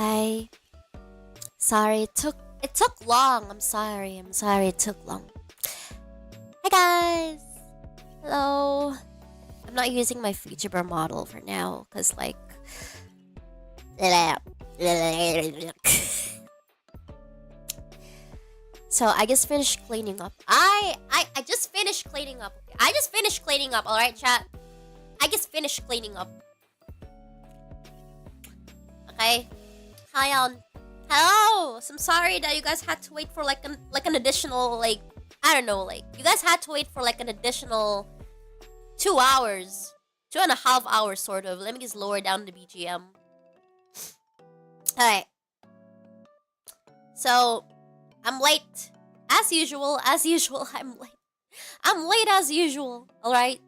Hi. Sorry, it took long. I'm sorry it took long. Hi guys. Hello. I'm not using my VTuber model for now because like so I just finished cleaning up. I just finished cleaning up. I just finished cleaning up, alright chat? I just finished cleaning up. Okay. Hi on. Hello. So I'm sorry that you guys had to wait for like an additional like I don't know, like you guys had to wait for like an additional 2 hours. 2.5 hours sort of. Let me just lower down the BGM. Alright. So I'm late. As usual, I'm late. I'm late as usual, alright?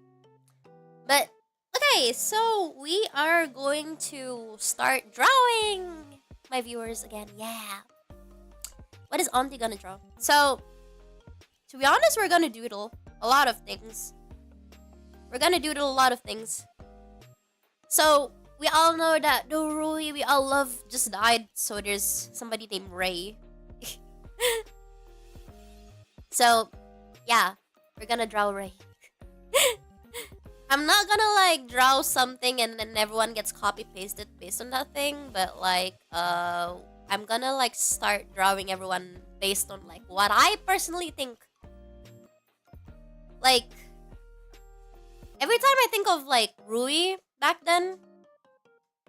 But okay, so we are going to start drawing my viewers again. Yeah. What is Auntie gonna draw? So, to be honest, we're gonna doodle a lot of things. So, we all know that the Rui we all love just died, so there's somebody named Ray. So, yeah, we're gonna draw Ray. I'm not gonna like draw something and then everyone gets copy pasted based on that thing, but like I'm gonna like start drawing everyone based on like what I personally think. Like every time I think of like Rui back then,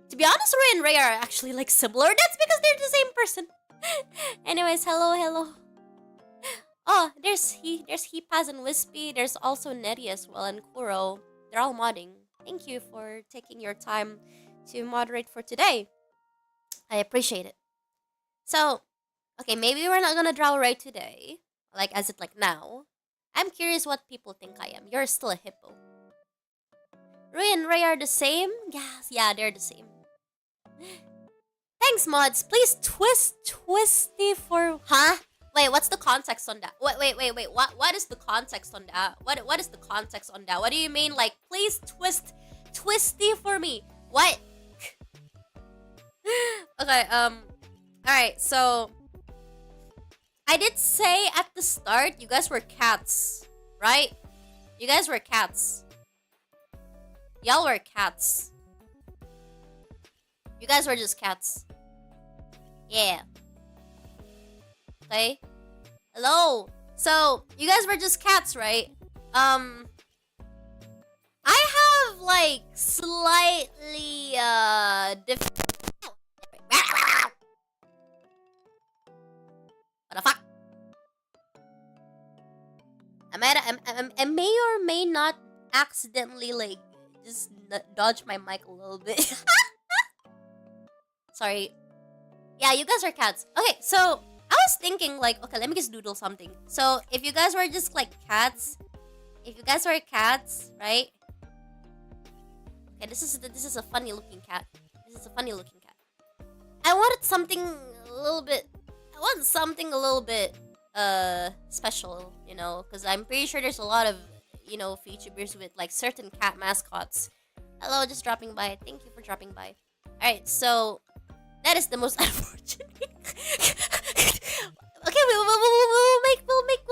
to be honest, Rui and Ray are actually like similar. That's because they're the same person. Anyways, hello. Oh, there's Paz and Wispy. There's also Nettie as well and Kuro. They're all modding. Thank you for taking your time to moderate for today. I appreciate it. So, okay, maybe we're not gonna draw Ray today. Like, as it like now. I'm curious what people think I am. You're still a hippo. Rui and Ray are the same? Yes, yeah, they're the same. Thanks, mods. Please twisty for... Huh? Wait, what's the context on that? Wait. What is the context on that? What is the context on that? What do you mean? Like, please twisty for me. What? Okay, alright, so I did say at the start you guys were cats, right? You guys were cats. Y'all were cats. You guys were just cats. Yeah. Okay. Hello. So, you guys were just cats, right? I have like slightly different. What the fuck? I may or may not accidentally like just dodge my mic a little bit. Sorry. Yeah, you guys are cats. Okay, so I was thinking like, okay, let me just doodle something. So if you guys were just like cats, right? Okay, this is a funny looking cat. I wanted something a little bit. Special, you know, because I'm pretty sure there's a lot of, you know, VTubers with like certain cat mascots. Hello, just dropping by. Thank you for dropping by. All right, so that is the most unfortunate. Okay, we'll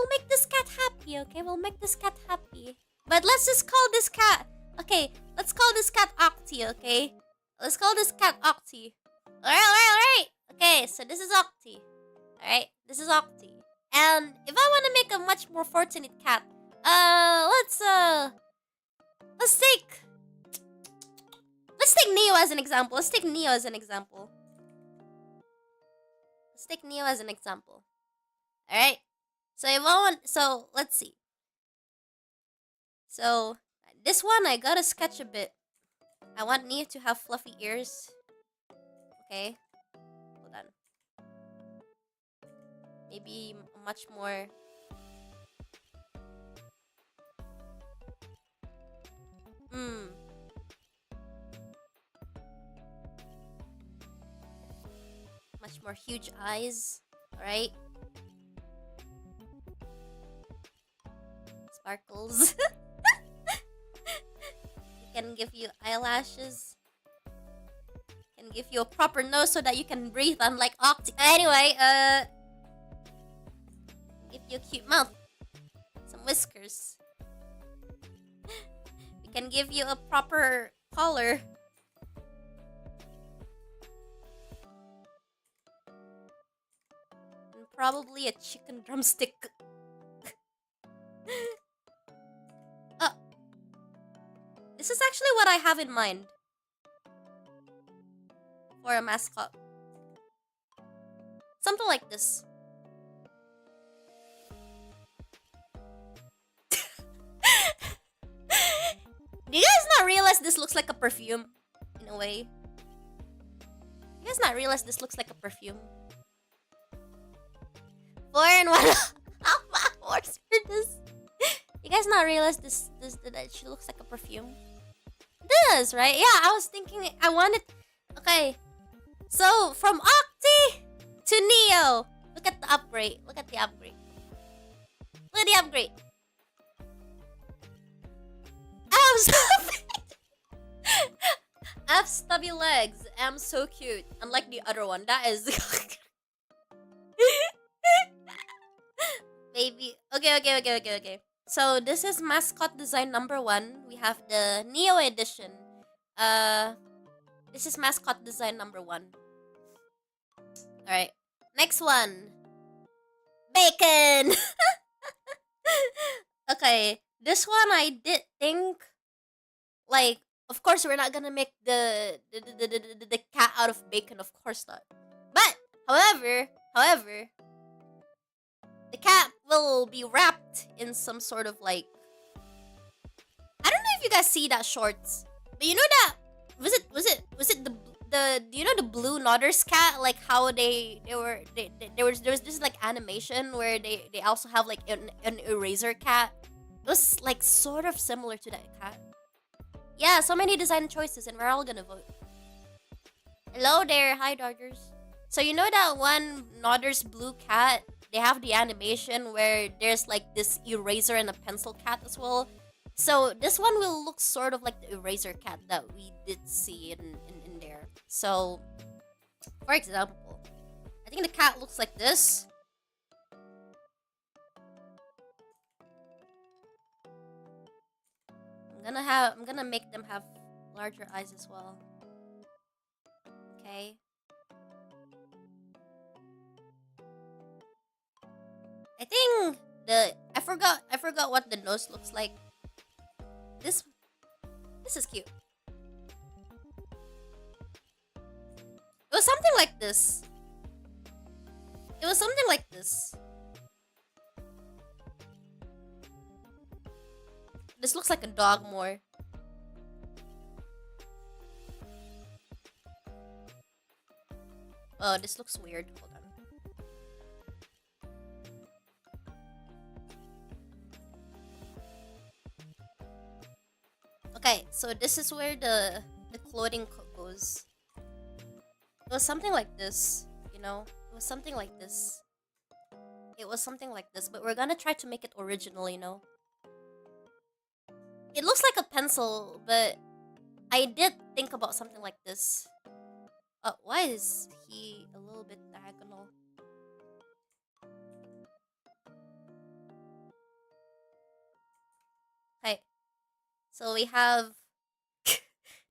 make this cat happy. Okay, we'll make this cat happy. But let's just call this cat. Okay, let's call this cat Octi. Okay, let's call this cat Octi. All right. Okay, so this is Octi. All right, this is Octi. And if I want to make a much more fortunate cat, let's take Neo as an example. All right. So let's see. So this one I gotta sketch a bit. I want Neo to have fluffy ears. Okay, hold on. Maybe much more. Much more huge eyes. Alright. Sparkles. Can give you eyelashes. Can give you a proper nose so that you can breathe unlike Octi. Anyway, give you a cute mouth. Some whiskers. We can give you a proper collar. And probably a chicken drumstick. This is actually what I have in mind for a mascot. Something like this. Do you guys not realize this looks like a perfume? In a way. You guys not realize this looks like a perfume? 4 and 1 horse for this. You guys not realize that she looks like a perfume? It does, right? Yeah, I was thinking I wanted. Okay, so from Octi to Neo. Look at the upgrade. Look at the upgrade. Look at the upgrade. I have stubby legs. I'm so cute. Unlike the other one. That is. Baby. Okay. So this is mascot design number 1. We have the Neo edition. This is mascot design number 1. Alright. Next one. Bacon! Okay. This one I did think, like, of course we're not gonna make the cat out of bacon, of course not. But however, the cat will be wrapped in some sort of like, I don't know if you guys see that shorts, but you know that was it the you know the blue Nodders cat, like how there was this like animation where they also have like an eraser cat. It was like sort of similar to that cat. Yeah, so many design choices and we're all gonna vote. Hello there, hi Dodgers. So you know that one Nodders blue cat, they have the animation where there's like this eraser and a pencil cat as well. So this one will look sort of like the eraser cat that we did see in there. So, for example, I think the cat looks like this. I'm gonna make them have larger eyes as well. Okay. I think I forgot what the nose looks like. This is cute. It was something like this. This looks like a dog more. Oh, this looks weird. Hold on. Okay, so this is where the clothing goes. It was something like this, you know? It was something like this. But we're gonna try to make it original, you know? It looks like a pencil, but I did think about something like this. Why is he a little bit diagonal? Okay. So we have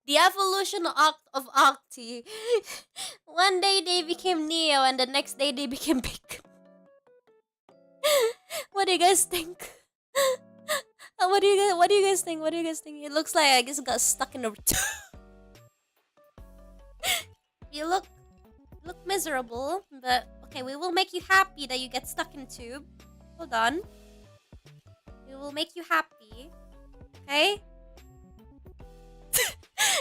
the evolution of Octi. One day they became Neo and the next day they became Bacon. What do you guys think? What do you guys think? It looks like I guess it got stuck in a You look miserable, but okay, we will make you happy that you get stuck in tube. Hold on. We will make you happy. Okay?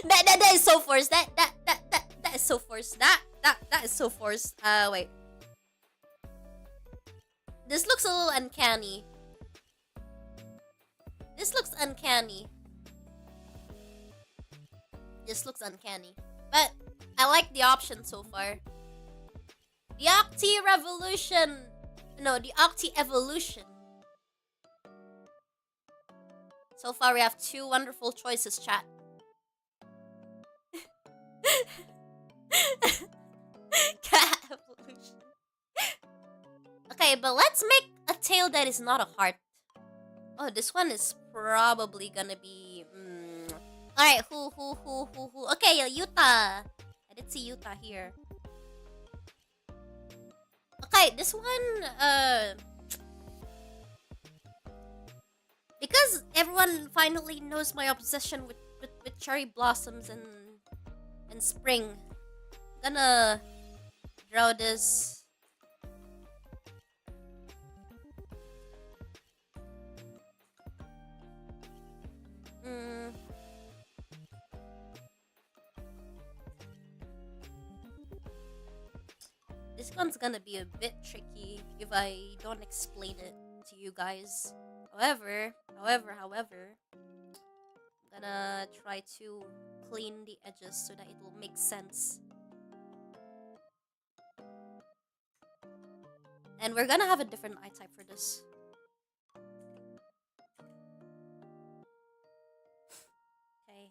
that is so forced. That is so forced. That is so forced. Wait. This looks a little uncanny. This looks uncanny. But I like the option so far. The Octi Revolution. No, the Octi Evolution. So far, we have 2 wonderful choices, chat. Okay, but let's make a tail that is not a heart. Oh, this one is probably gonna be. Alright, who? Okay, Yuta. I did see Yuta here. Okay, this one, because everyone finally knows my obsession with cherry blossoms and spring. I'm gonna draw this. This one's gonna be a bit tricky if I don't explain it to you guys. However, I'm gonna try to clean the edges so that it will make sense. And we're gonna have a different eye type for this. Okay.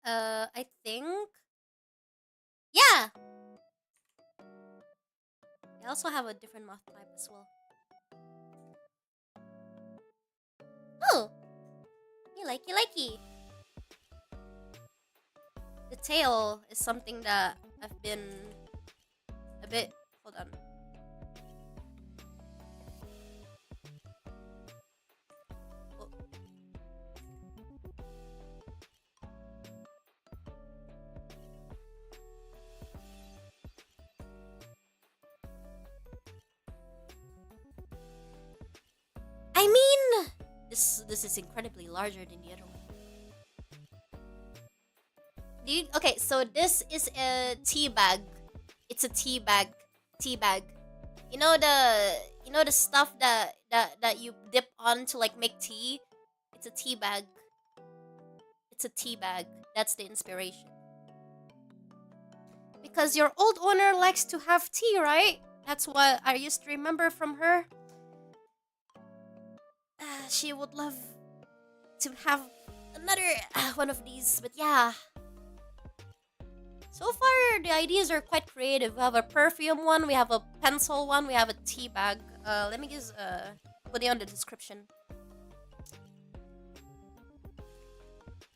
I think... Yeah! I also have a different mouth type as well. Oh! You likey. The tail is something that I've been a bit... Hold on. Oh. I mean... This is incredibly larger than the other one. Okay, so this is a tea bag. It's a tea bag. You know the stuff that you dip on to like make tea? It's a tea bag. That's the inspiration. Because your old owner likes to have tea, right? That's what I used to remember from her. She would love to have another one of these, but yeah. So far, the ideas are quite creative. We have a perfume one, we have a pencil one, we have a tea bag. Let me just put it on the description.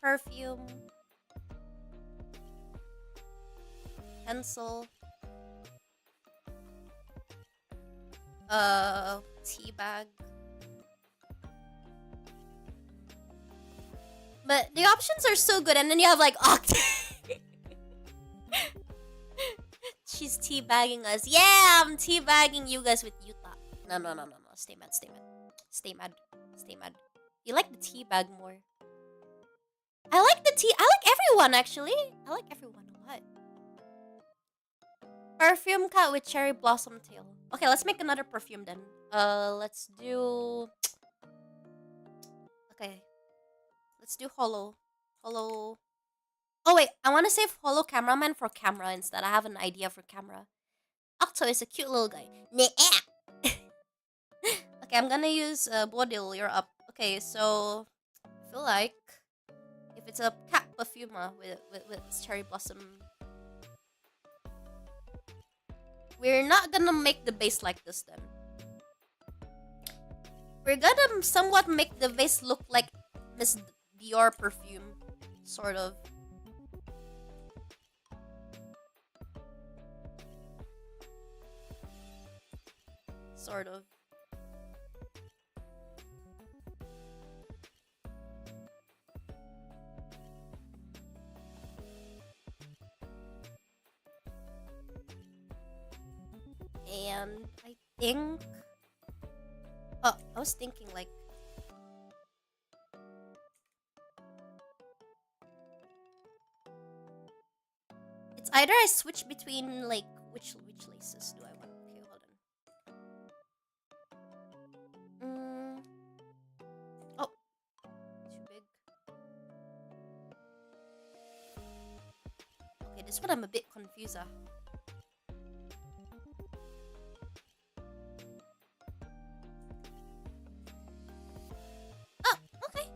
Perfume. Pencil. Tea bag. But the options are so good, and then you have like She's teabagging us. Yeah, I'm teabagging you guys with Yuta. No. Stay mad. You like the teabag more. I like everyone, actually. I like everyone a lot. Perfume cat with cherry blossom tail. Okay, let's make another perfume then. Let's do... Okay. Let's do holo. Oh wait, I want to save holo cameraman for camera instead. I have an idea for camera. Octo is a cute little guy. Okay, I'm gonna use Bodil, you're up. Okay, so I feel like if it's a cat perfume with cherry blossom, we're not gonna make the base like this then. We're gonna somewhat make the base look like Miss Dior perfume, sort of. And I think... Oh, I was thinking like... It's either I switch between like... Which laces do I want? Okay, hold on. Oh. Too big. Okay, this one I'm a bit confused.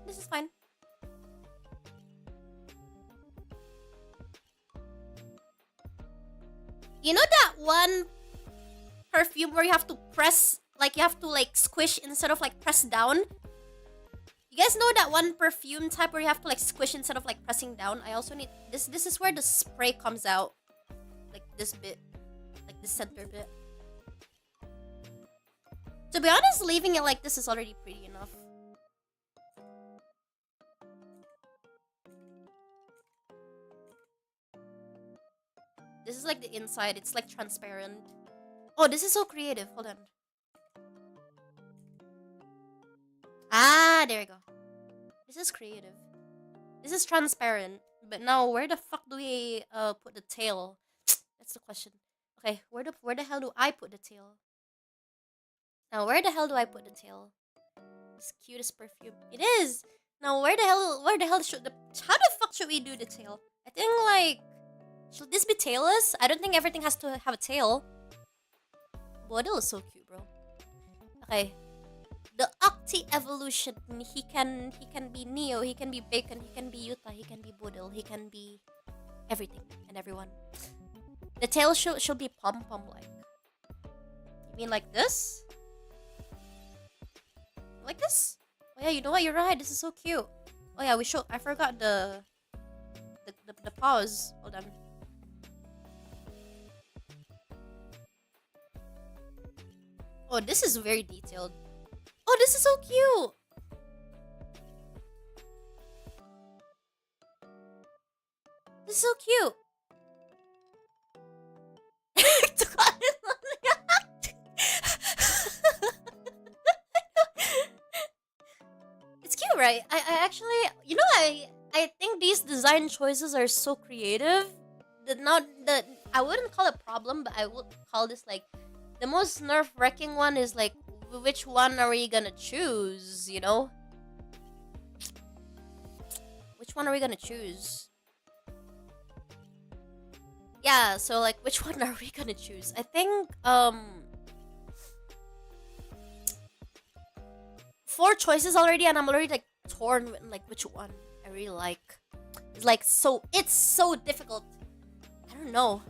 This is fine. You know that one perfume where you have to press, like you have to like squish instead of like press down? You guys know that one perfume type where you have to like squish instead of like pressing down? I also need this. This is where the spray comes out. Like this bit. Like this center bit. To be honest, leaving it like this is already pretty enough. This is like the inside. It's like transparent. Oh, this is so creative. Hold on. Ah, there we go. This is creative. This is transparent. But now, where the fuck do we put the tail? That's the question. Okay, where the hell do I put the tail? Now, where the hell do I put the tail? This cutest perfume. It is. Now, where the hell should how the fuck should we do the tail? I think like, should this be tailless? I don't think everything has to have a tail. Bodil is so cute, bro. Okay. The Octi evolution. He can be Neo, he can be Bacon, he can be Yuta, he can be Bodil, he can be everything and everyone. The tail should be pom-pom like. You mean like this? Like this? Oh yeah, you know what? You're right. This is so cute. Oh yeah, I forgot the paws. Hold on. Oh, this is very detailed. Oh, this is so cute. This is so cute. It's cute, right? I actually, you know, I think these design choices are so creative. I wouldn't call it a problem, but I would call this like the most nerve-wracking one is like, which one are we gonna choose, you know? Which one are we gonna choose? Yeah, so like, which one are we gonna choose? I think, 4 choices already, and I'm already like torn with like which one I really like. It's so difficult. I don't know.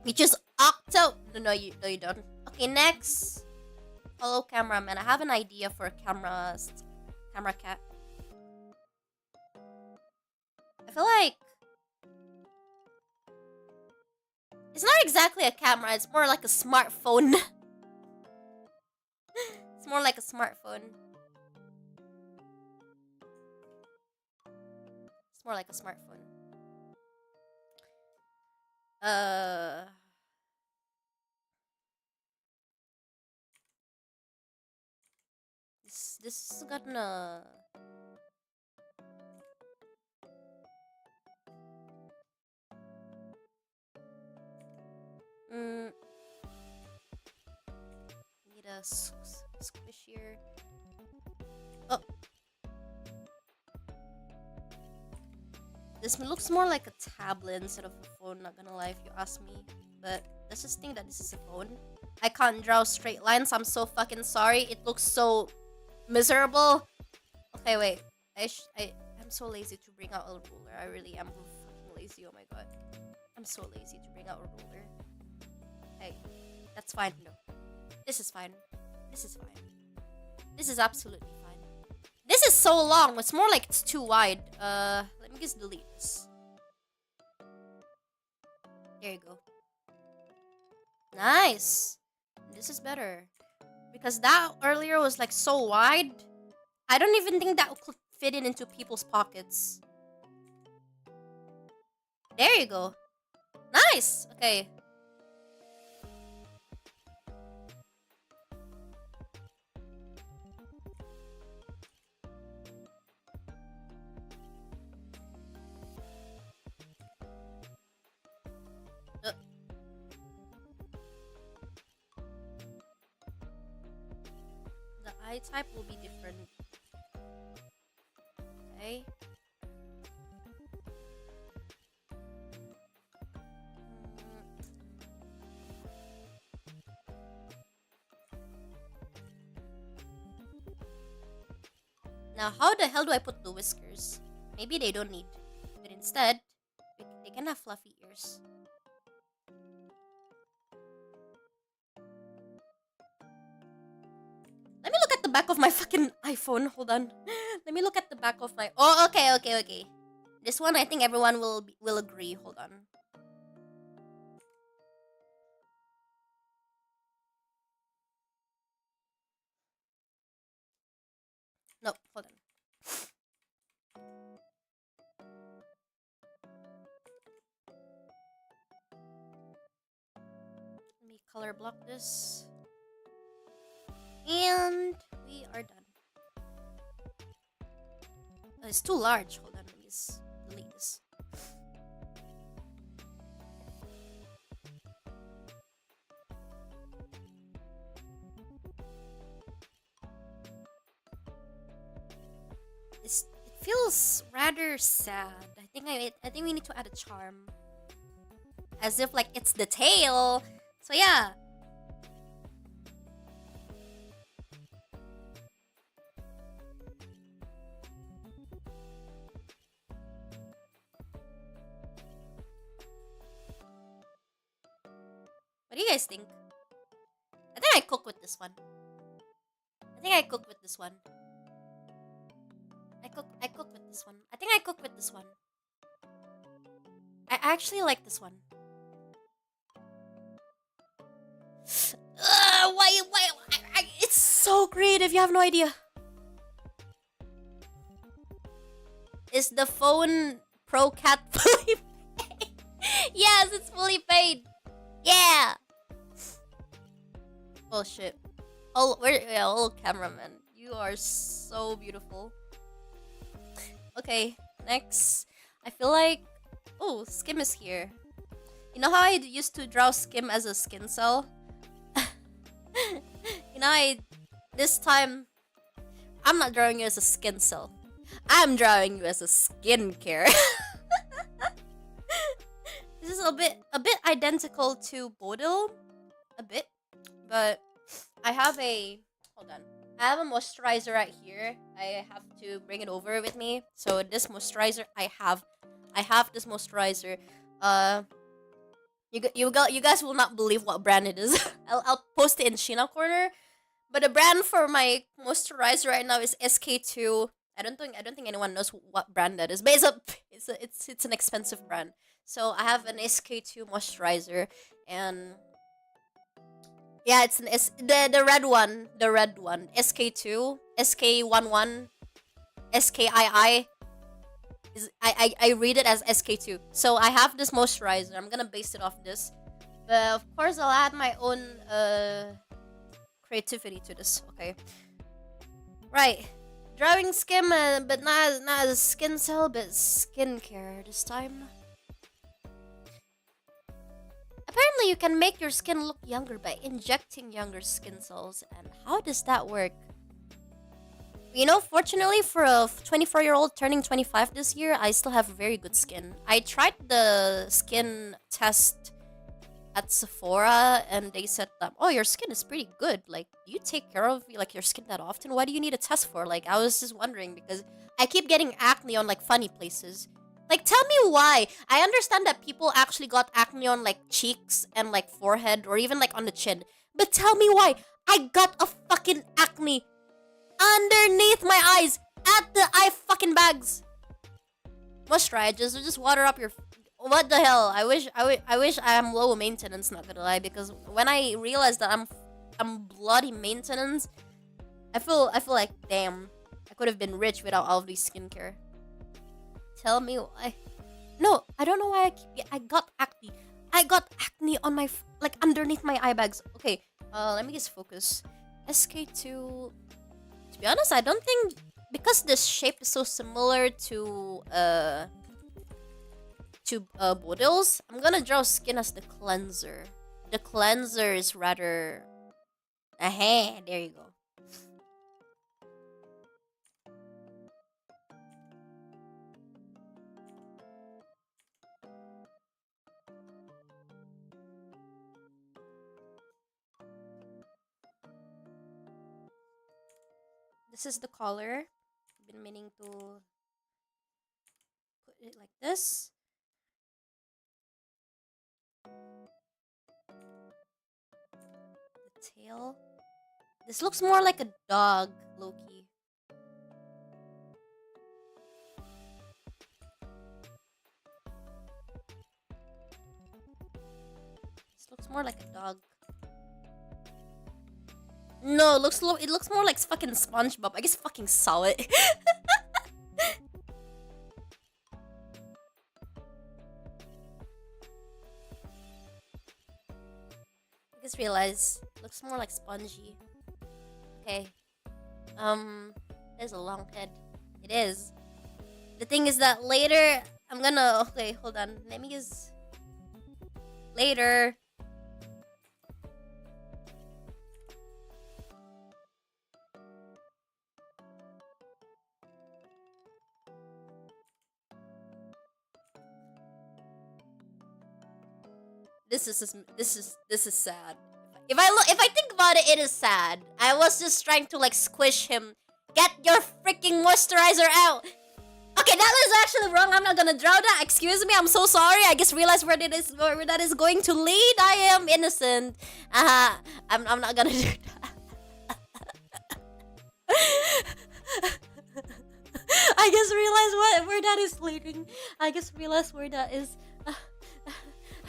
We choose Octo. No, you don't. Okay, next. Hello, cameraman. I have an idea for a camera cat. I feel like it's not exactly a camera. It's more like a smartphone. It's more like a smartphone. It's more like a smartphone. This is gonna. Need a squishier. Oh. This looks more like a tablet instead of a phone, not gonna lie if you ask me. But let's just think that this is a phone. I can't draw straight lines, I'm so fucking sorry. It looks so miserable. Okay, wait. I'm so lazy to bring out a ruler. I really am fucking lazy, oh my god. I'm so lazy to bring out a ruler. Hey, that's fine, no. This is fine. This is fine. This is absolutely fine. This is so long. It's more like it's too wide. Let me just delete this. There you go. Nice. This is better. Because that earlier was like so wide. I don't even think that could fit into people's pockets. There you go. Nice. Okay. The eye type will be different. Okay. Now, how the hell do I put the whiskers? Maybe they don't need. But instead, they can have fluffy ears. back of my fucking iPhone. Hold on. Let me look at the back of my. Oh, okay. This one, I think everyone will agree. Hold on. No, hold on. Let me color block this. And we are done. It's too large. Hold on, let me just delete this. It feels rather sad. I think we need to add a charm. As if like it's the tail. So yeah. What do you guys think? I think I cook with this one. I think I cook with this one. I cook with this one. I think I cook with this one. I actually like this one. Why? It's so creative. You have no idea. Is the phone Pro Cat fully paid? Yes, it's fully paid. Yeah. Oh shit. Oh, cameraman. You are so beautiful. Okay, next. I feel like... Oh, Skim is here. You know how I used to draw Skim as a skin cell? You know, this time, I'm not drawing you as a skin cell. I'm drawing you as a skincare. This is a bit identical to Bodil. A bit. But I have a... Hold on. I have a moisturizer right here. I have to bring it over with me. So this moisturizer, I have this moisturizer. You guys will not believe what brand it is. I'll post it in Sheena Corner. But the brand for my moisturizer right now is SK2. I don't think anyone knows what brand that is. But it's an expensive brand. So I have an SK2 moisturizer, and yeah, it's the red one. The red one. SK2. SK11. SKII. I read it as SK2. So I have this moisturizer. I'm gonna base it off this. But of course I'll add my own creativity to this. Okay. Right. Drawing Skim, but not as a skin cell, but skincare this time. Apparently, you can make your skin look younger by injecting younger skin cells. And how does that work? You know, fortunately for a 24-year-old turning 25 this year, I still have very good skin. I tried the skin test at Sephora, and they said that, oh, your skin is pretty good. Like, do you take care of like your skin that often? Why do you need a test for? Like, I was just wondering because I keep getting acne on like funny places. Like, tell me why. I understand that people actually got acne on like cheeks and like forehead or even like on the chin. But tell me why. I got a fucking acne underneath my eyes at the eye fucking bags. Must try it. Just water up your... What the hell? I wish I'm low maintenance, not gonna lie, because when I realized that I'm bloody maintenance, I feel like damn, I could have been rich without all of these skincare. Tell me why. No, I don't know why I got acne. I got acne on my like underneath my eye bags. Okay, let me just focus. SK2. To be honest, I don't think, because this shape is so similar to Bodil's, I'm gonna draw skin as the cleanser. The cleanser is rather... There you go. This is the color. I've been meaning to put it like this. The tail. This looks more like a dog, Loki. This looks more like a dog. No, it looks more like fucking SpongeBob. I guess fucking saw it. I just realized it looks more like spongy. Okay. There's a long head. It is. The thing is that later I'm gonna okay, hold on. Let me use later. This is sad. If I think about it, it is sad. I was just trying to like squish him. Get your freaking moisturizer out. Okay, that was actually wrong. I'm not gonna draw that. Excuse me. I'm so sorry. I just realized where that is going to lead. I am innocent. I'm not gonna do that. I just realized where that is leading. I just realized where that is.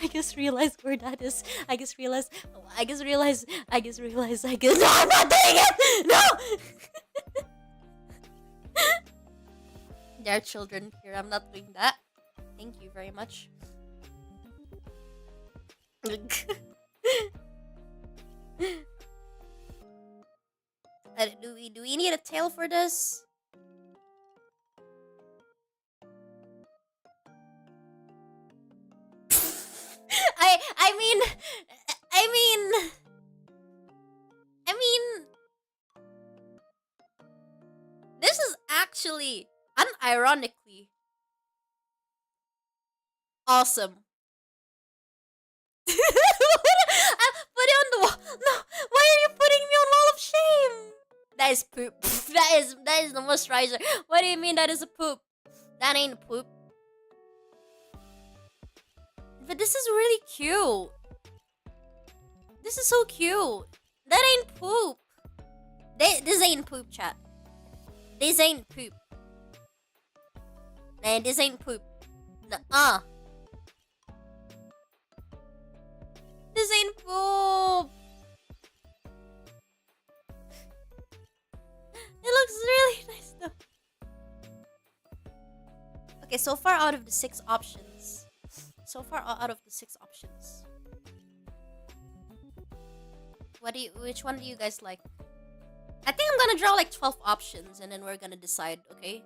I just realized where that is. I just realized. No, I'm not doing it. No. There are children here. I'm not doing that. Thank you very much. Do we need a tail for this? I mean, this is actually unironically awesome. Put it on the wall. No, why are you putting me on wall of shame? That is poop. That is the moisturizer. What do you mean that is a poop? That ain't poop. But this is really cute. This is so cute. That ain't poop. This ain't poop, chat. This ain't poop. Man, this ain't poop. Nuh-uh. This ain't poop. It looks really nice though. Okay, so far out of the 6 options. Which one do you guys like? I think I'm gonna draw like 12 options and then we're gonna decide, okay?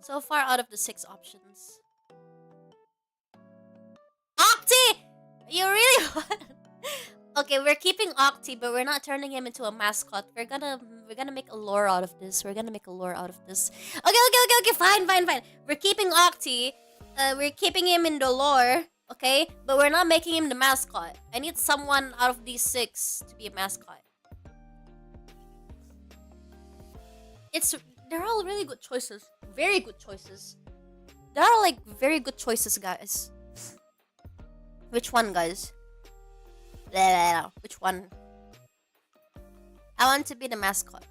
So far out of the 6 options. Octi! You really want? Okay, we're keeping Octi, but we're not turning him into a mascot. We're gonna make a lore out of this. Okay, fine. We're keeping Octi. We're keeping him in the lore, okay? But we're not making him the mascot. I need someone out of these 6 to be a mascot. They're all really good choices. Very good choices. There are like very good choices, guys. Which one, guys? Which one? I want to be the mascot.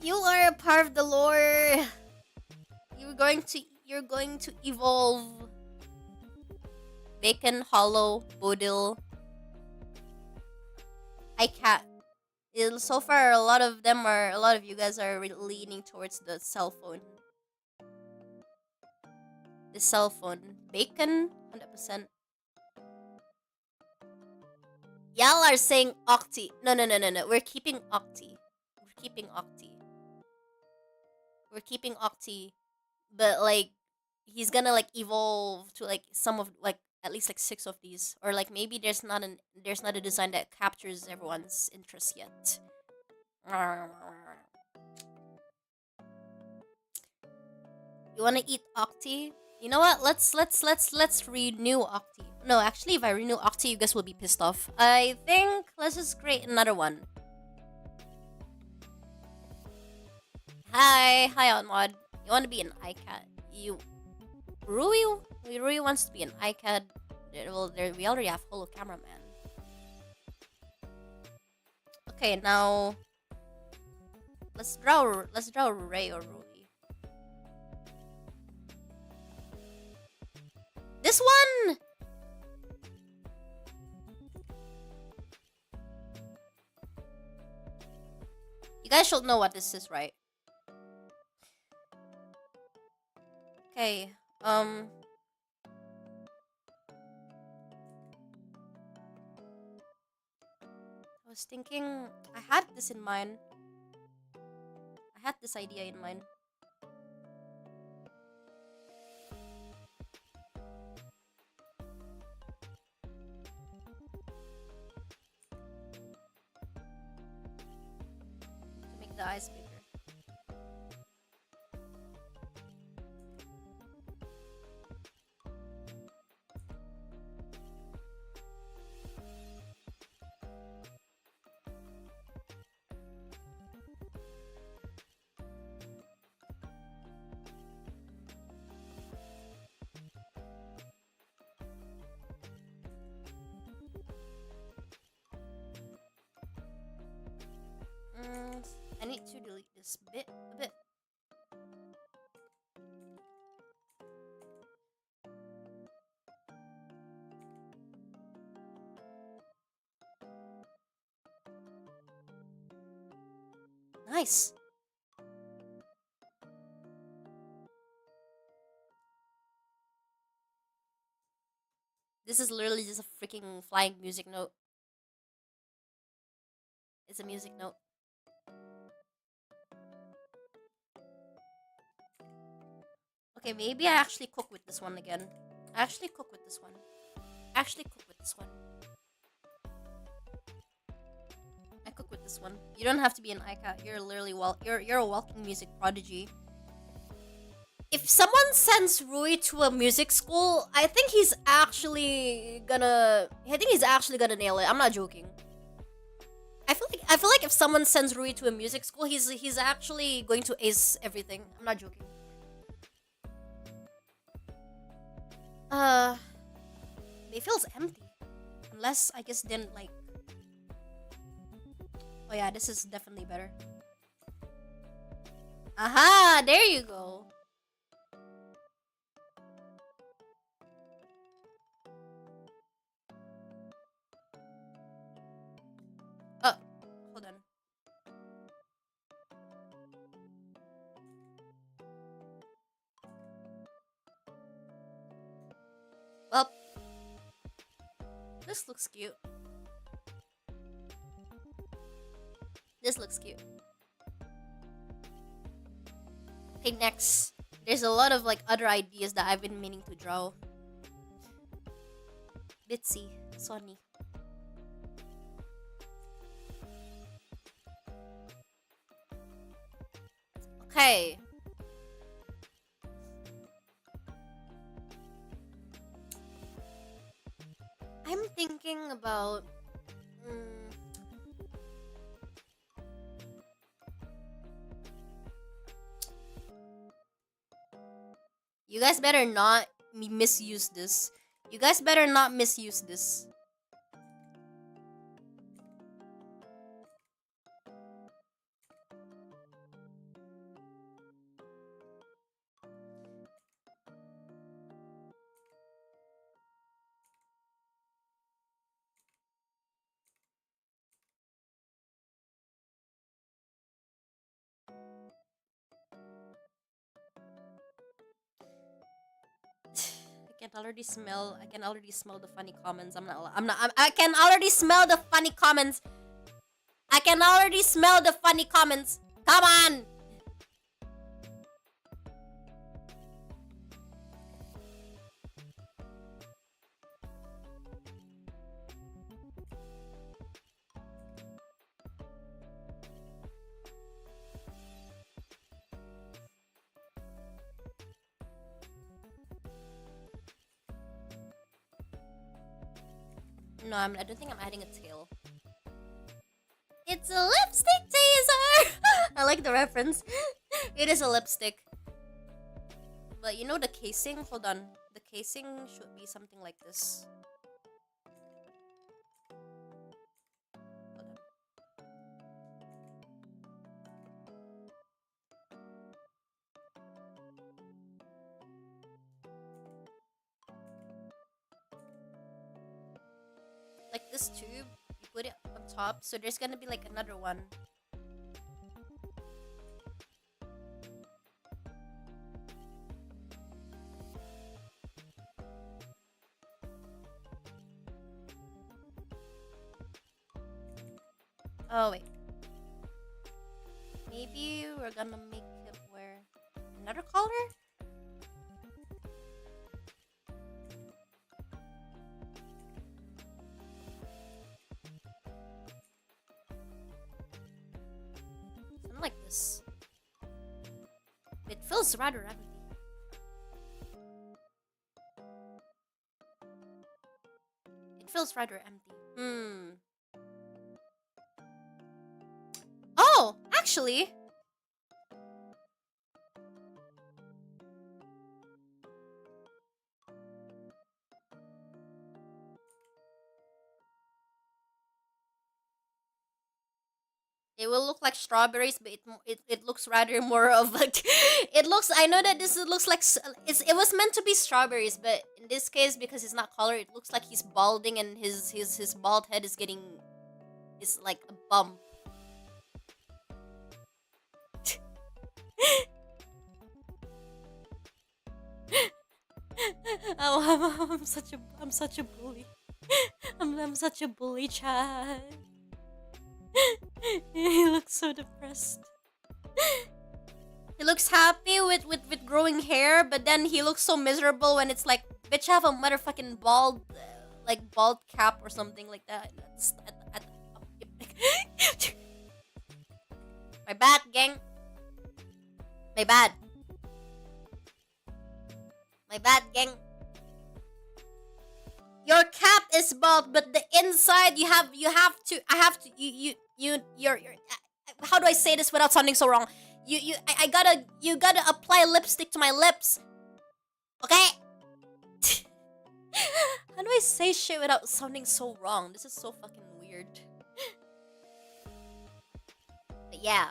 You are a part of the lore. You're going to evolve. Bacon, Hollow, Bodil. I can't. So far, a lot of you guys are leaning towards the cell phone. The cell phone. Bacon, 100%. Y'all are saying Octi. No. We're keeping Octi. We're keeping Octi. But like, he's gonna like evolve to like some of like at least like 6 of these, or like maybe there's not a design that captures everyone's interest yet. You wanna eat Octi? You know what? Let's renew Octi. No, actually, if I renew Octi, you guys will be pissed off. I think let's just create another one. Hi, Onwad. You want to be an iCat? Rui wants to be an iCat. We already have Holo Cameraman. Okay, now let's draw Ray or Rui. This one. You guys should know what this is, right? Okay. I was thinking I had this in mind. I had this idea in mind. To make the eyes bigger. I need to delete this a bit. Nice. This is literally just a freaking flying music note. It's a music note. Okay, maybe I actually cook with this one again. I actually cook with this one. I cook with this one. You don't have to be an ICAT. You're literally you're a walking music prodigy. If someone sends Rui to a music school, I think he's actually gonna nail it. I'm not joking. I feel like if someone sends Rui to a music school, he's actually going to ace everything. I'm not joking. It feels empty. Unless I just didn't like. Oh yeah, this is definitely better. Aha, there you go. Oh, hold on. Well, this looks cute. This looks cute. Okay, next. There's a lot of like other ideas that I've been meaning to draw. Bitsy, Sonny. Okay. I'm thinking about you guys better not misuse this. You guys better not misuse this. I can already smell the funny comments. I can already smell the funny comments. Come on. No, I don't think I'm adding a tail. It's a lipstick teaser! I like the reference. It is a lipstick. But you know the casing? Hold on. The casing should be something like this. Hold on. this tube, you put it on top, so there's gonna be like another one. Oh wait. Maybe we're gonna make him wear another color? Something like this. It feels rather empty. It feels rather empty. Oh, actually. It will look like strawberries, but it looks rather more of like it looks. I know that this looks like it was meant to be strawberries, but in this case, because it's not color, it looks like he's balding and his bald head is like a bump. Oh, I'm such a bully. I'm such a bully, Chad. He looks so depressed. He looks happy with growing hair, but then he looks so miserable when it's like, bitch, have a motherfucking bald, bald cap or something like that. My bad, gang. My bad. My bad, gang. Your cap is bald, but the inside you're how do I say this without sounding so wrong? You gotta apply lipstick to my lips. Okay? How do I say shit without sounding so wrong? This is so fucking weird. But yeah.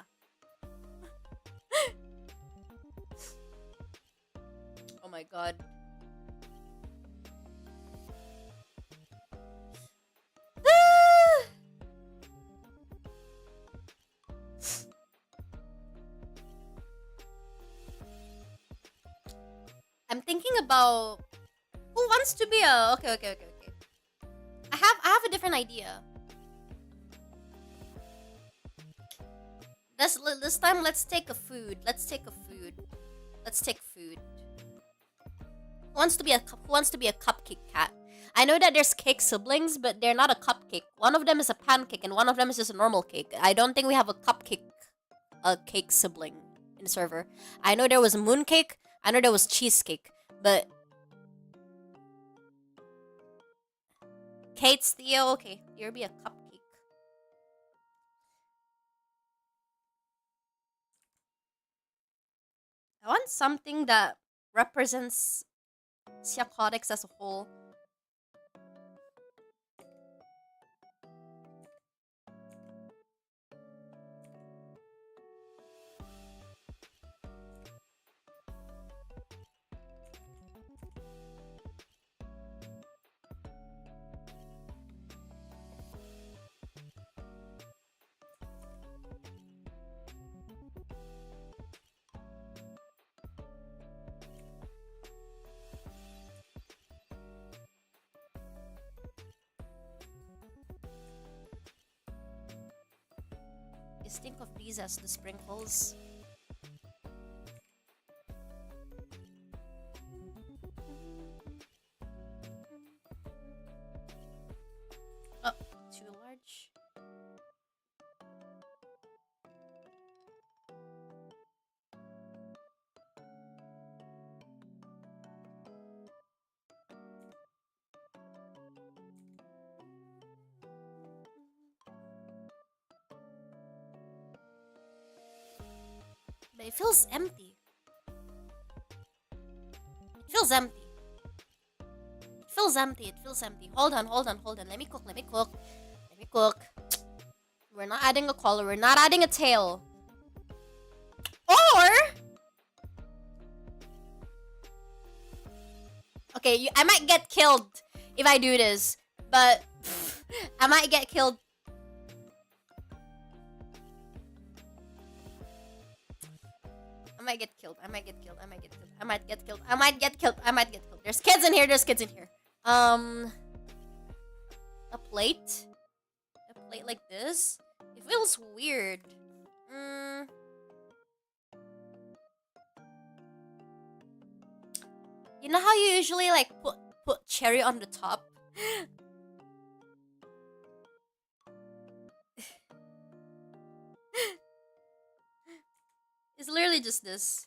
Oh my god. I'm thinking about who wants to be a okay. I have a different idea. This time let's take a food. Let's take food. Who wants to be a cupcake cat? I know that there's cake siblings, but they're not a cupcake. One of them is a pancake and one of them is just a normal cake. I don't think we have a cake sibling in the server. I know there was mooncake. I know there was cheesecake, but Kate's Theo, okay, you'll be a cupcake. I want something that represents Psychotics as a whole. Just think of these as the sprinkles. Oh, too large. But it feels empty. It feels empty. It feels empty. Hold on. Let me cook. We're not adding a collar. We're not adding a tail. Or... okay, I might get killed if I do this. But... I might get killed. I might get killed. I might get killed. I might get killed. I might get killed. I might get killed. I might get killed. There's kids in here. There's kids in here. A plate. A plate like this. It feels weird. You know how you usually like put cherry on the top? It's literally just this.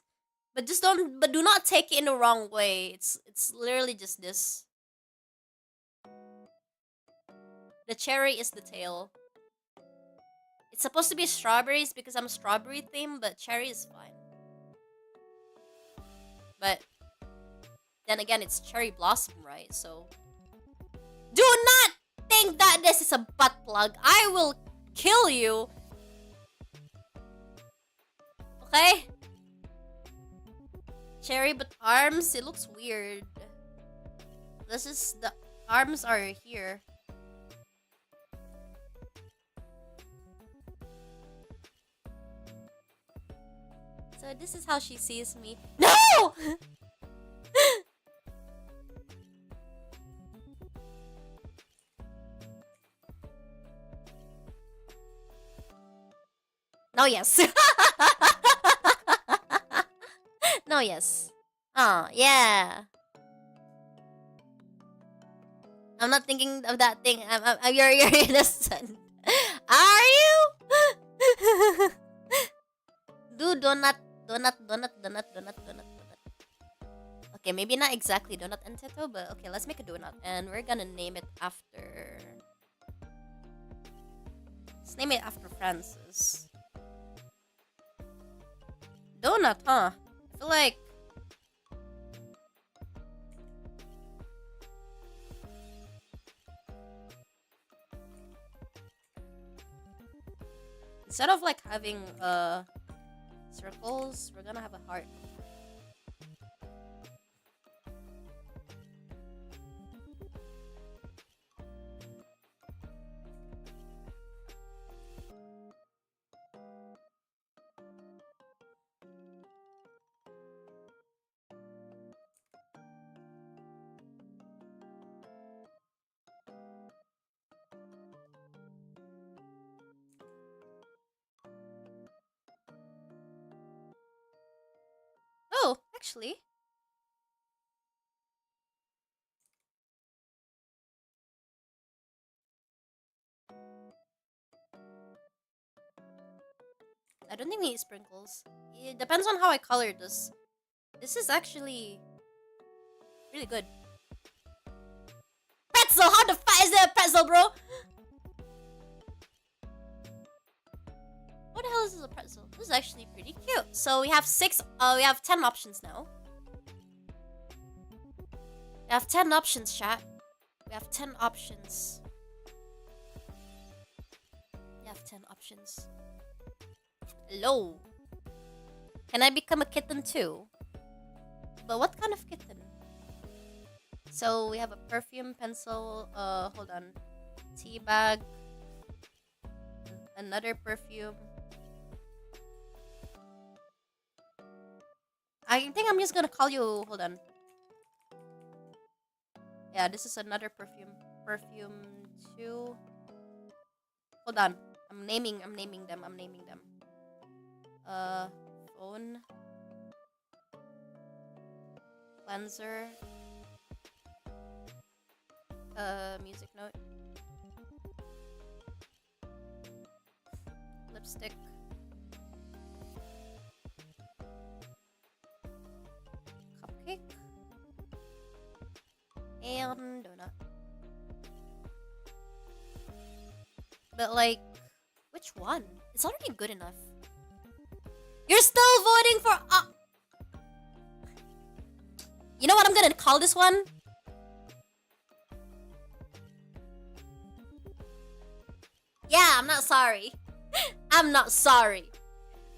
But do not take it in the wrong way. It's literally just this. The cherry is the tail. It's supposed to be strawberries because I'm strawberry themed, but cherry is fine. But then again, it's cherry blossom, right? So do not think that this is a butt plug. I will kill you. Okay? Cherry but arms, it looks weird. This is the arms are here. So this is how she sees me. No! No, yes. No, yes. Oh, yeah. I'm not thinking of that thing. You're innocent. Are you? Do donut. Okay, maybe not exactly donut and teto, but okay, let's make a donut. And we're gonna name it after... Let's name it after Francis. Donut, huh? I feel like... Instead of like having circles, we're gonna have a heart. Oh, actually. I don't think we need sprinkles. It depends on how I color this. This is actually really good. Pretzel! How the fuck is there a pretzel, bro? What the hell is this a pretzel? This is actually pretty cute. So we have 10 options now. We have 10 options, chat. We have 10 options. We have 10 options. Hello. Can I become a kitten too? But what kind of kitten? So we have a perfume, pencil, hold on. Tea bag. Another perfume. I think I'm just gonna call you, hold on. Yeah, this is another perfume. Perfume 2. Hold on. I'm naming them. Phone. Cleanser. Music note. Lipstick. Cupcake. And donut. But like, which one? It's already good enough. You're still voting for... You know what I'm gonna call this one? Yeah, I'm not sorry. I'm not sorry.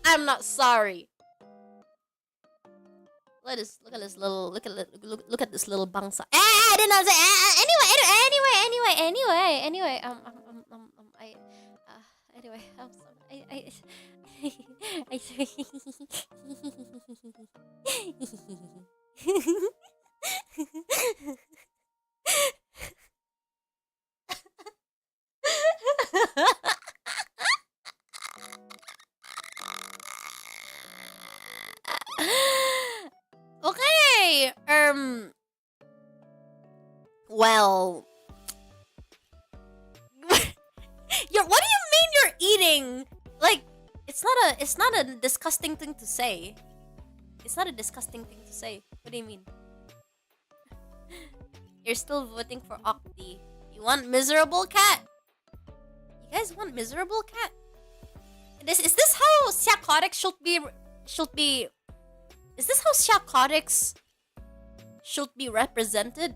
I'm not sorry. Look at this little look at this little bangsa. I didn't know. Anyway. I anyway. I'm sorry. I okay. Well, what do you mean you're eating? Like, it's not a disgusting thing to say. It's not a disgusting thing to say. What do you mean? You're still voting for Octi. You want miserable cat? You guys want miserable cat? Is this how psychotics should be? Is this how psychotics should be represented?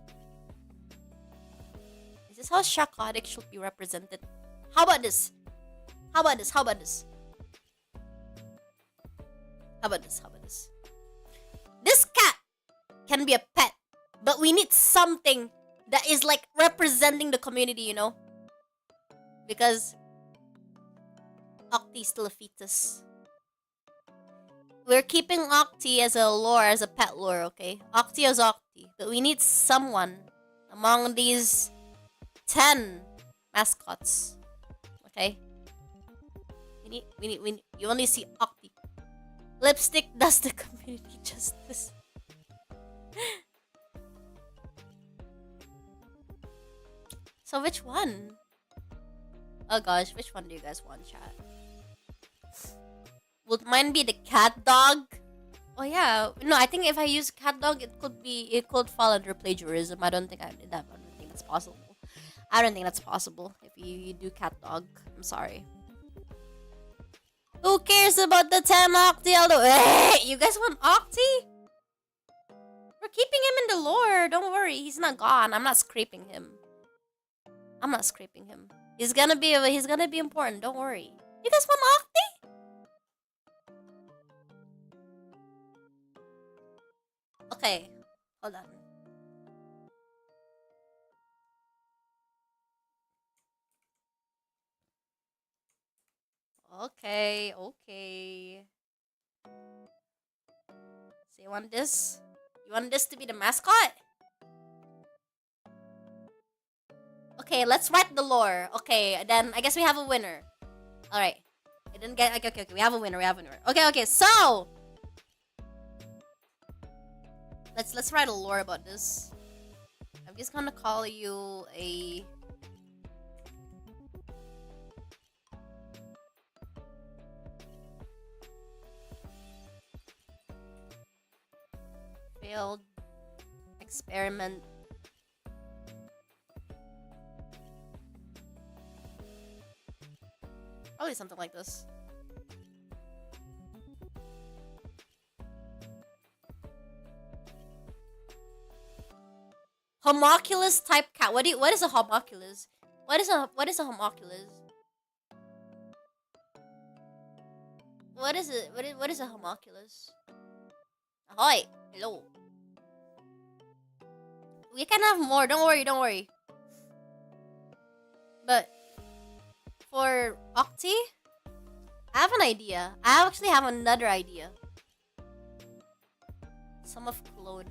Is this how psychotics should be represented? How about this? How about this? How about this? How about this? How about this? This cat can be a pet, but we need something that is like representing the community, you know? Because Octi is still a fetus. We're keeping Octi as a lore, as a pet lore, okay? Octi is Octi. But we need someone among these 10 mascots. Okay? We need, you only see Octi. Lipstick does the community justice. So which one? Oh gosh, which one do you guys want, chat? Would mine be the cat dog? Oh yeah, no, I think if I use cat dog, it could fall under plagiarism. I don't think that's possible. I don't think that's possible if you do cat dog. I'm sorry. Who cares about the 10 Octi? You guys want Octi? We're keeping him in the lore. Don't worry, he's not gone. I'm not scraping him. I'm not scraping him. He's gonna be important. Don't worry. You guys want Octi? Okay, hold on. Okay. So you want this? You want this to be the mascot? Okay, let's write the lore. Okay, then I guess we have a winner. Alright. I didn't get okay, we have a winner, Okay, so let's write a lore about this. I'm just gonna call you a failed experiment. Probably something like this. Homunculus type cat. What is a homunculus? What is a homunculus? What is it? What is a homunculus? Ahoy! Hello. We can have more. Don't worry. But for Octi, I have an idea. I actually have another idea. Some of clone.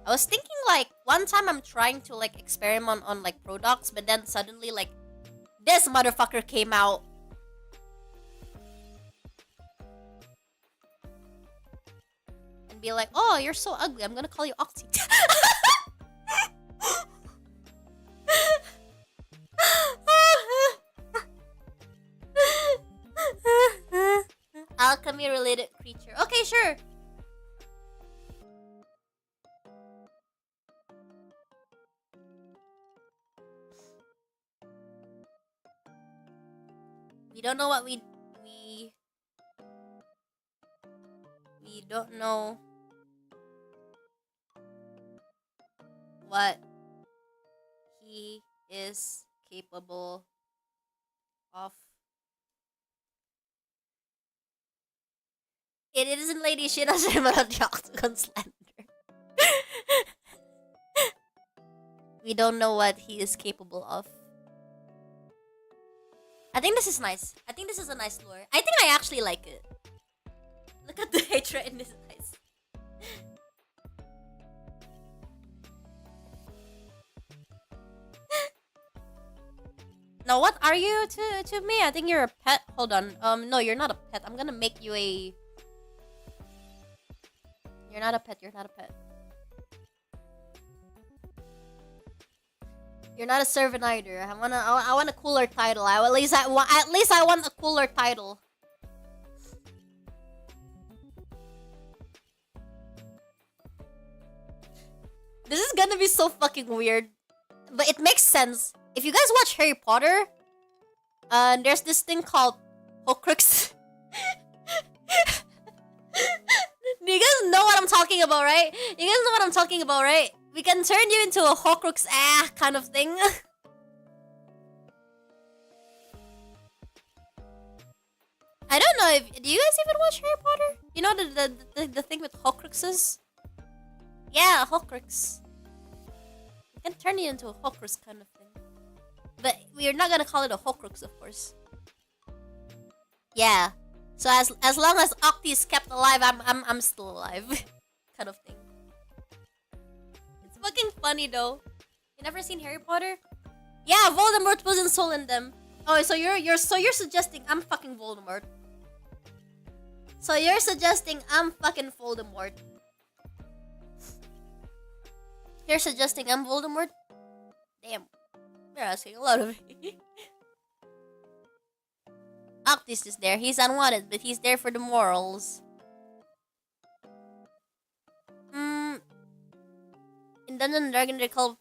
I was thinking like one time I'm trying to like experiment on like products, but then suddenly like this motherfucker came out. And be like, oh, you're so ugly. I'm gonna call you Octi. Alchemy related creature. Okay, sure. We don't know what we don't know what he is capable of. It isn't Lady Shirashima the Octagon Slender. We don't know what he is capable of. I think this is nice. I think this is a nice lore. I think I actually like it. Look at the hatred in his eyes. Now, what are you to me? I think you're a pet. Hold on. No, you're not a pet. I'm gonna make you a... You're not a pet. You're not a pet. You're not a servant either. I want a cooler title. At least I want a cooler title. This is gonna be so fucking weird, but it makes sense. If you guys watch Harry Potter, there's this thing called Horcrux. Do you guys know what I'm talking about, right? You guys know what I'm talking about, right? We can turn you into a Horcrux kind of thing. I don't know if... Do you guys even watch Harry Potter? You know the thing with Horcruxes? Yeah, Horcrux. We can turn you into a Horcrux kind of thing. But we're not gonna call it a Horcrux, of course. Yeah. So as long as Octi is kept alive, I'm still alive. Kind of thing. It's fucking funny though. You never seen Harry Potter? Yeah, Voldemort wasn't soul in them. Oh, so you're suggesting I'm fucking Voldemort. So you're suggesting I'm fucking Voldemort. You're suggesting I'm Voldemort? Damn. You're asking a lot of me. Octis is there. He's unwanted, but he's there for the morals. In Dungeons and Dragons, they're called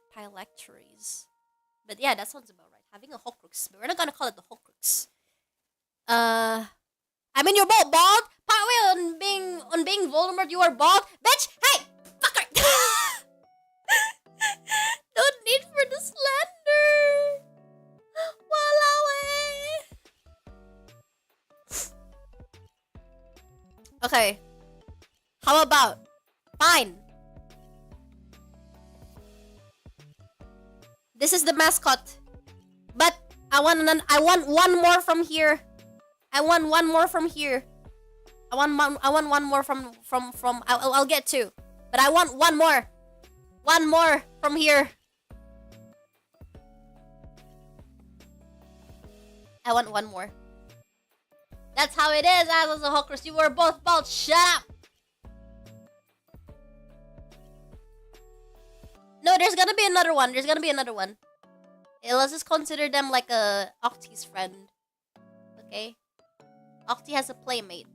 phylacteries. But yeah, that sounds about right. Having a Horcrux, but we're not gonna call it the Horcrux. I mean, you're both bald. Partway on being Voldemort, you are bald, bitch. Hey, fucker. No need for the slander. Okay. How about? Fine. This is the mascot. But I want one more from here. I want one more from here. I want one more from I'll get two. But I want one more. One more from here. I want one more. That's how it is, as a Horcrux. You were both bald. Shut up. No, there's gonna be another one. There's gonna be another one. Let's just consider them like a Octi's friend. Okay? Octi has a playmate.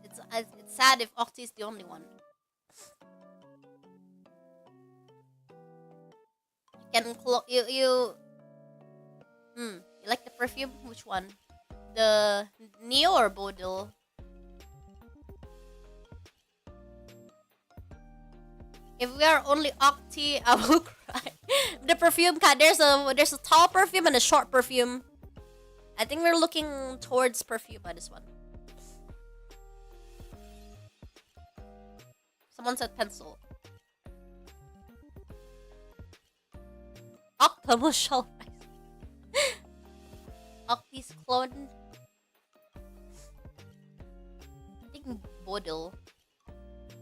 It's sad if Octi is the only one. You like the perfume? Which one? The Neo or Bodil? If we are only Octi, I will cry. The perfume cat. There's a tall perfume and a short perfume. I think we're looking towards perfume by this one. Someone said pencil. Octopus shell rice. Octi's clone. I think Bodil.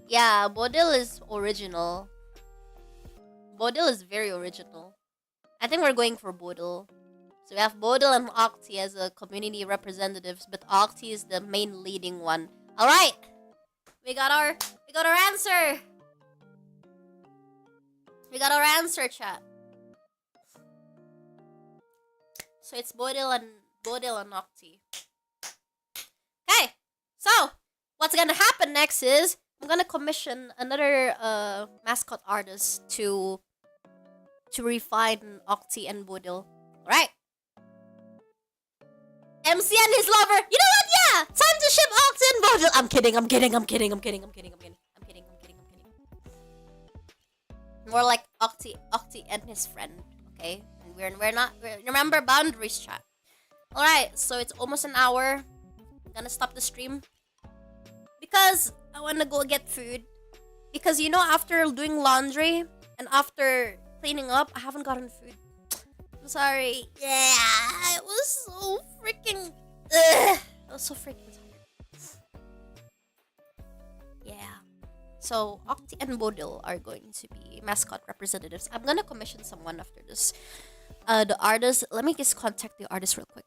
Yeah, Bodil is original. Bodil is very original. I think we're going for Bodil. So we have Bodil and Octi as a community representatives, but Octi is the main leading one. All right, we got our answer. We got our answer, chat. So it's Bodil and Octi. Okay, so what's gonna happen next is I'm gonna commission another mascot artist to refine Octi and Bodil. Alright. MC and his lover. You know what? Yeah! Time to ship Octi and Bodil. I'm kidding. More like Octi and his friend. Okay? And we're not remember boundaries, chat. Alright, so it's almost an hour. gonna stop the stream because I wanna go get food. Because you know, after doing laundry and after cleaning up, I haven't gotten food. I'm sorry. Yeah, it was so freaking. Ugh. It was so freaking tired. Yeah. So Octi and Bodil are going to be mascot representatives. I'm gonna commission someone after this. The artist. Let me just contact the artist real quick.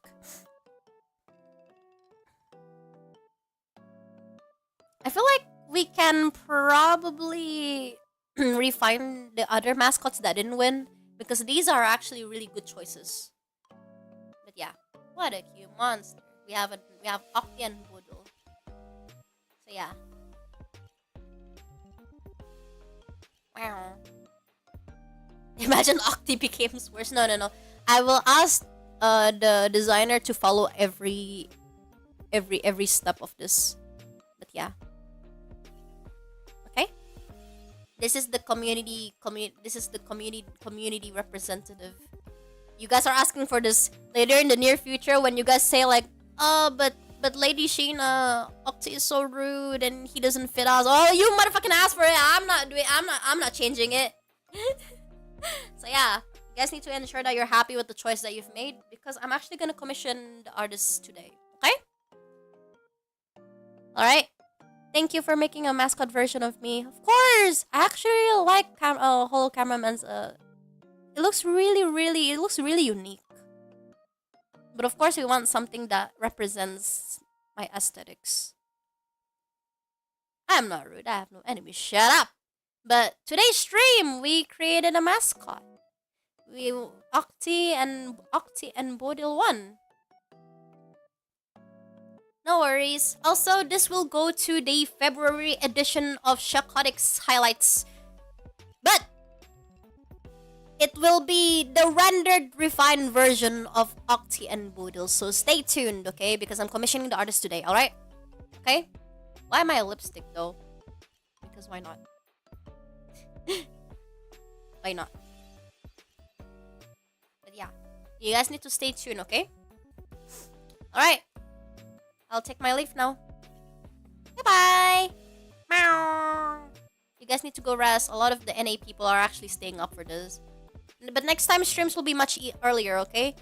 I feel like we can probably refine the other mascots that didn't win because these are actually really good choices. But yeah, what a cute monster. We have Octi and Bodil. So yeah. Wow. Imagine Octi became worse. No. I will ask the designer to follow every step of this. But yeah. Okay. This is the community representative. You guys are asking for this later in the near future when you guys say like, oh, but Lady Sheena, Octi is so rude and he doesn't fit us. Oh, you motherfucking asked for it. I'm not changing it. So yeah, you guys need to ensure that you're happy with the choice that you've made because I'm actually gonna commission the artists today. Okay? Alright. Thank you for making a mascot version of me. Of course! I actually like Holo Cameraman's it looks really unique. But of course we want something that represents my aesthetics. I'm not rude, I have no enemies. Shut up! But today's stream we created a mascot. Octi and Bodil won. No worries. Also, this will go to the February edition of Shakotics Highlights. But it will be the rendered, refined version of Octi and Bodil. So stay tuned, okay? Because I'm commissioning the artist today, alright? Okay? Why am I a lipstick, though? Because why not? Why not? But yeah. You guys need to stay tuned, okay? Alright. I'll take my leave now. Bye-bye! Meow! You guys need to go rest. A lot of the NA people are actually staying up for this. But next time streams will be much earlier, okay?